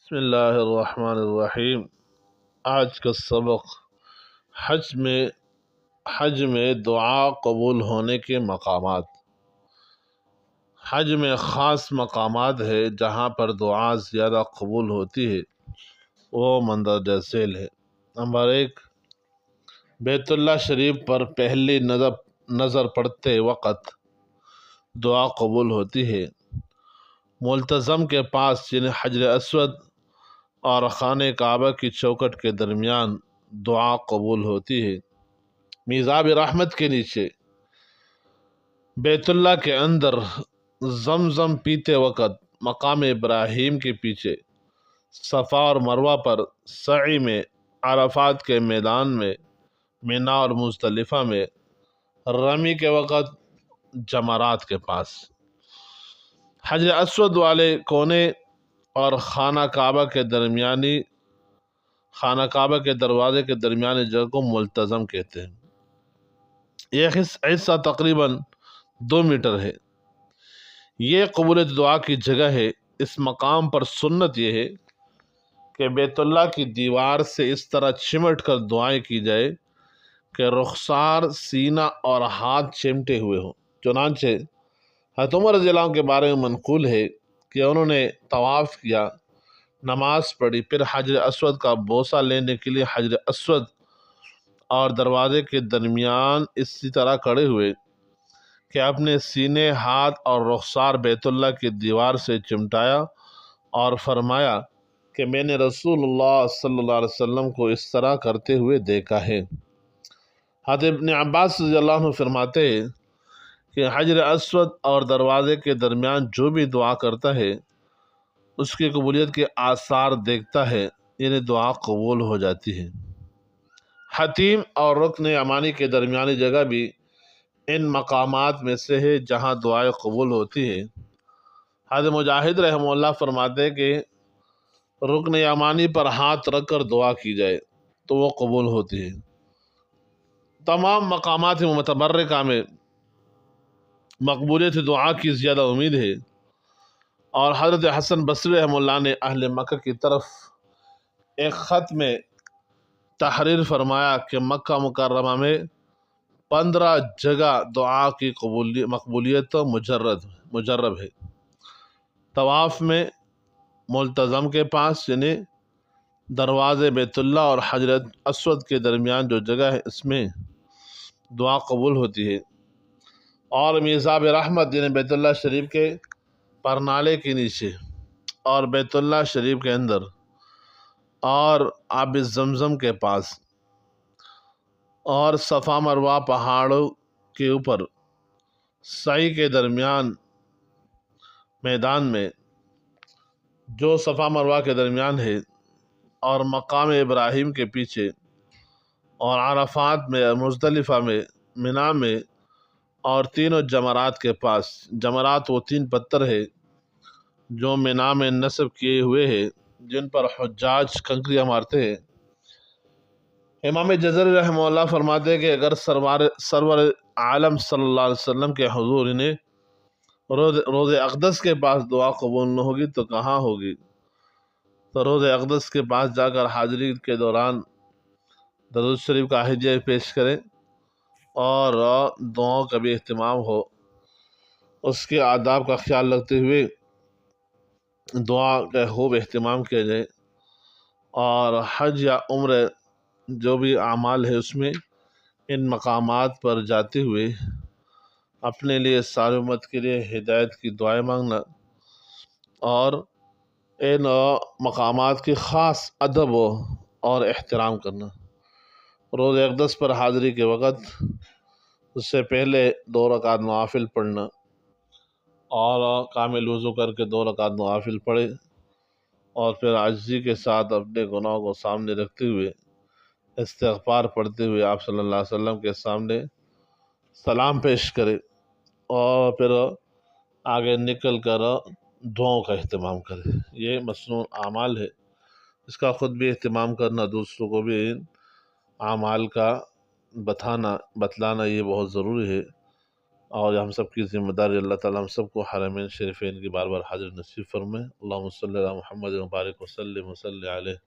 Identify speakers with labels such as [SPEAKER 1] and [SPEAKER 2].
[SPEAKER 1] بسم اللہ الرحمن الرحیم۔ آج کا سبق حج میں دعا قبول ہونے کے مقامات۔ حج میں خاص مقامات ہے جہاں پر دعا زیادہ قبول ہوتی ہے، وہ مندرجہ ذیل ہے۔ نمبر 1، بیت اللہ شریف پر پہلی نظر پڑتے وقت دعا قبول ہوتی ہے۔ ملتزم کے پاس یعنی حجر اسود اور خانہ کعبہ کی چوکھٹ کے درمیان دعا قبول ہوتی ہے۔ میزاب رحمت کے نیچے، بیت اللہ کے اندر زمزم پیتے وقت، مقام ابراہیم کے پیچھے، صفا اور مروہ پر سعی میں، عرفات کے میدان میں، مینا اور مزدلفہ میں رمی کے وقت، جمرات کے پاس، حجر اسود والے کونے اور خانہ کعبہ کے دروازے کے درمیانی جگہ کو ملتزم کہتے ہیں۔ یہ حصہ تقریباً 2 میٹر ہے۔ یہ قبولیت دعا کی جگہ ہے۔ اس مقام پر سنت یہ ہے کہ بیت اللہ کی دیوار سے اس طرح چمٹ کر دعائیں کی جائے کہ رخسار، سینہ اور ہاتھ چمٹے ہوئے ہوں۔ چنانچہ حضرت عمر رضی اللہ عنہ کے بارے میں منقول ہے کہ انہوں نے طواف کیا، نماز پڑھی، پھر حجر اسود کا بوسہ لینے کے لیے حجر اسود اور دروازے کے درمیان اسی طرح کھڑے ہوئے کہ اپنے سینے، ہاتھ اور رخسار بیت اللہ کی دیوار سے چمٹایا اور فرمایا کہ میں نے رسول اللہ صلی اللہ علیہ وسلم کو اس طرح کرتے ہوئے دیکھا ہے۔ حضرت ابن عباس رضی اللہ عنہ فرماتے ہیں کہ حجر اسود اور دروازے کے درمیان جو بھی دعا کرتا ہے اس کی قبولیت کے آثار دیکھتا ہے، یعنی دعا قبول ہو جاتی ہے۔ حتیم اور رکن یمانی کے درمیانی جگہ بھی ان مقامات میں سے ہے جہاں دعائیں قبول ہوتی ہے۔ حضرت مجاہد رحمہ اللہ فرماتے ہیں کہ رکن یمانی پر ہاتھ رکھ کر دعا کی جائے تو وہ قبول ہوتی ہے۔ تمام مقامات متبرکہ میں مقبولیت دعا کی زیادہ امید ہے، اور حضرت حسن بصری رحمہ اللہ نے اہل مکہ کی طرف ایک خط میں تحریر فرمایا کہ مکہ مکرمہ میں 15 جگہ دعا کی مقبولیت مجرب ہے۔ طواف میں ملتزم کے پاس یعنی دروازے بیت اللہ اور حجر اسود کے درمیان جو جگہ ہے اس میں دعا قبول ہوتی ہے، اور میزاب رحمت یعنی بیت اللہ شریف کے پرنالے کے نیچے اور بیت اللہ شریف کے اندر اور آب زمزم کے پاس اور صفا مروہ پہاڑوں کے اوپر سعی کے درمیان میدان میں جو صفا مروہ کے درمیان ہے، اور مقام ابراہیم کے پیچھے، اور عرفات میں، مزدلفہ میں، مینا میں، اور تینوں جمرات کے پاس۔ جمرات وہ 3 پتھر ہے جو مینا میں نصب کیے ہوئے ہیں جن پر حجاج کنکریاں مارتے ہیں۔ امام جزری رحمہ اللہ فرماتے ہیں کہ اگر سرور عالم صلی اللہ علیہ وسلم کے حضور انہیں روضہ اقدس کے پاس دعا قبول نہ ہوگی تو کہاں ہوگی؟ تو روضہ اقدس کے پاس جا کر حاضری کے دوران درود شریف کا ہدیہ پیش کریں اور دعاؤں کا بھی اہتمام ہو، اس کے آداب کا خیال رکھتے ہوئے دعا کا خوب اہتمام کیا جائے، اور حج یا عمرہ جو بھی اعمال ہے اس میں ان مقامات پر جاتے ہوئے اپنے لیے، ساری امت کے لیے ہدایت کی دعائیں مانگنا، اور ان مقامات کی خاص ادب اور احترام کرنا۔ روضہ اقدس پر حاضری کے وقت اس سے پہلے 2 رکعت نوافل پڑھنا، اور کامل وضو کر کے 2 رکعت نوافل پڑھے، اور پھر عاجزی کے ساتھ اپنے گناہوں کو سامنے رکھتے ہوئے استغفار پڑھتے ہوئے آپ صلی اللہ علیہ وسلم کے سامنے سلام پیش کرے، اور پھر آگے نکل کر دعاؤں کا اہتمام کرے۔ یہ مسنون اعمال ہے، اس کا خود بھی اہتمام کرنا، دوسروں کو بھی ان اعمال کا بتلانا یہ بہت ضروری ہے۔ اور ہم سب کی ذمہ داری اللہ تعالیٰ ہم سب کو حرمین شریفین کی بار بار حاضر نصیب فرمائے۔ اللہم صلی علی محمد و بارک وسلم علیہ۔